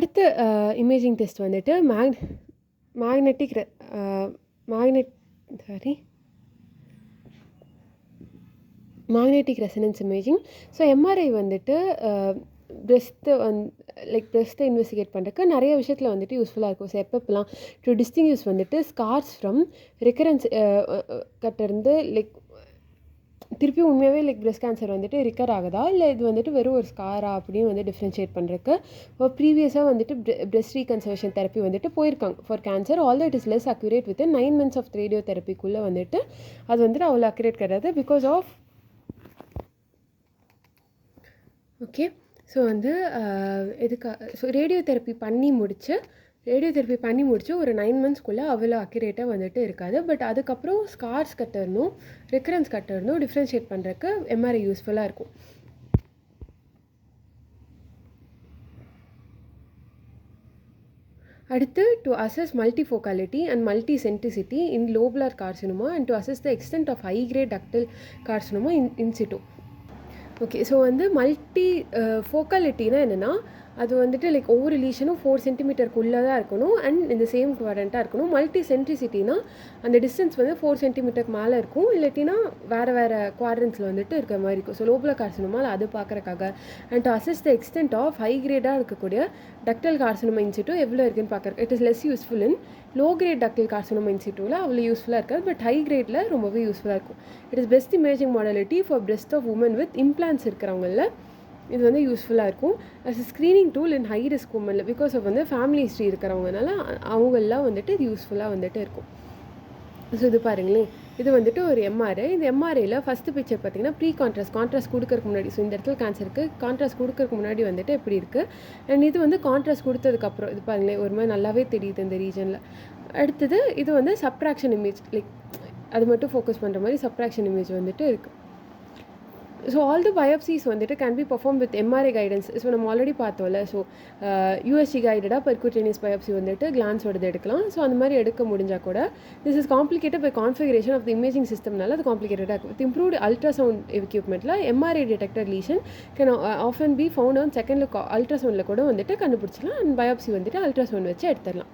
அடுத்த imaging test வந்துட்டு magnetic ரெ magnet sorry magnetic resonance imaging. So MRI வந்துட்டு பிரெஸ்ட்டை பிரெஸ்ட்டை இன்வெஸ்டிகேட் பண்ணுறதுக்கு நிறைய விஷயத்தில் வந்துட்டு யூஸ்ஃபுல்லாக இருக்கும். ஸோ எப்பப்பெல்லாம் டு டிஸ்டிங்யூஸ் வந்துட்டு ஸ்கார்ஸ் ஃப்ரம் ரிக்கரன்ஸ் கட்டிருந்து திருப்பி உண்மையாகவே பிரெஸ்ட் கேன்சர் வந்துட்டு ரிக்கர் ஆகுதா இல்லை இது வந்துட்டு வெறும் ஒரு ஸ்காரா அப்படின்னு வந்து டிஃப்ரென்ஷியேட் பண்ணுறதுக்கு இப்போ ப்ரீவியஸாக வந்துட்டு பிரெஸ்ட் ரீகன்சர்வேஷன் தெரப்பி வந்துட்டு போயிருக்காங்க for cancer. Although it is less accurate with 9 months of radio தெரப்பிக்குள்ளே வந்துட்டு அது வந்துட்டு அவ்வளோ அக்யூரேட் கிடையாது பிகாஸ் ஆஃப் ஓகே. ஸோ வந்து ஸோ ரேடியோ தெரப்பி பண்ணி முடிச்சு ஒரு 9 monthsக்குள்ளே அவ்வளோ அக்யூரேட்டாக வந்துட்டு இருக்காது. பட் அதுக்கப்புறம் ஸ்கார்ஸ் கட்டர்னும் ரிக்கரன்ஸ் கட்டர்னும் டிஃப்ரென்ஷியேட் பண்ணுறதுக்கு எம்ஆர்ஐ யூஸ்ஃபுல்லாக இருக்கும். அடுத்து to assess multifocality and multicentricity in lobular carcinoma and to assess the extent of high grade ductal carcinoma in situ. Okay. So வந்து ஃபோக்காலிட்டினா என்னென்னா அது வந்துட்டு ஒவ்வொரு லீஷனும் 4 centimeterக்குள்ளே தான் இருக்கணும் அண்ட் இந்த சேம் குவாட்ரண்ட்டாக இருக்கணும். மல்டி சென்ட்ரிசிட்டினா அந்த டிஸ்டன்ஸ் வந்து 4 centimeterக்கு மேலே இருக்கும், இல்லாட்டினா வேறு குவாட்ரண்ட்ஸில் வந்துட்டு இருக்கிற மாதிரி இருக்கும். ஸோ லோபுலர் கார்சினோமா அது பார்க்குறக்காக and to assess the extent of high கிரேடாக இருக்கக்கூடிய டக்டல் கார்சினோமா இன்சிட்டோ எவ்வளோ இருக்குன்னு பார்க்குறக்கு. It is less useful in low grade ductal carcinoma இன்சிட்டோவில் அவ்வளோ யூஸ்ஃபுல்லாக இருக்காது, பட் ஹை கிரேடில் ரொம்பவே யூஸ்ஃபுல்லாக இருக்கும். It is best imaging modality for breast of women with implants இருக்கிறவங்களில் இது வந்து யூஸ்ஃபுல்லாக இருக்கும். As a screening tool in high risk உமனில் பிகாஸ் ஆஃப் வந்து ஃபேமிலி ஹிஸ்ட்ரி இருக்கிறவங்கனால அவங்களெலாம் வந்துட்டு இது யூஸ்ஃபுல்லாக வந்துட்டு இருக்கும். ஸோ இது பாருங்களேன், இது வந்துட்டு ஒரு எம்ஆர்ஐ. இந்த எம்ஆர்ஐயில் ஃபஸ்ட்டு பிக்சர் பார்த்தீங்கன்னா ப்ரீ கான்ட்ராஸ்ட் கொடுக்கறதுக்கு முன்னாடி. ஸோ இந்த இடத்துல கேன்சருக்கு கான்ட்ராஸ்ட் கொடுக்கறதுக்கு முன்னாடி வந்துட்டு எப்படி இருக்குது அண்ட் இது வந்து கான்ட்ராஸ்ட் கொடுத்ததுக்கப்புறம் இது பாருங்களேன் ஒரு மாதிரி நல்லாவே தெரியுது இந்த ரீஜனில். அடுத்தது இது வந்து சப்ட்ராக்ஷன் இமேஜ், அது மட்டும் ஃபோக்கஸ் பண்ணுற மாதிரி சப்ட்ராக்ஷன் இமேஜ் வந்துட்டு இருக்குது. ஸோ ஆல் த பயோப்சிஸ் வந்துட்டு can be performed with MRI guidance. So நம்ம ஆல்ரெடி பார்த்தோம்ல, ஸோ யூஎஸ்ஜி கைடடாக பெர்குட்டேனியஸ் பயோப்சி வந்துட்டு கிளான்ஸோடது எடுக்கலாம். ஸோ அந்த மாதிரி எடுக்க முடிஞ்சால் கூட this is complicated by configuration of the imaging சிஸ்டம்னால அது காம்ப்ளிகேட்டடாக இருக்கும். வித் இம்ப்ரூவ்ட் அல்ட்ராசவுண்ட் எக்யூப்மெண்ட்டில் MRI detected lesion can often be found on second look அல்ட்ராசவுண்டில் கூட வந்துட்டு கண்டுபிடிச்சிக்கலாம் அண்ட் பயோப்சி வந்துட்டு அல்ட்ராசவுண்ட் வச்சு எடுத்துடலாம்.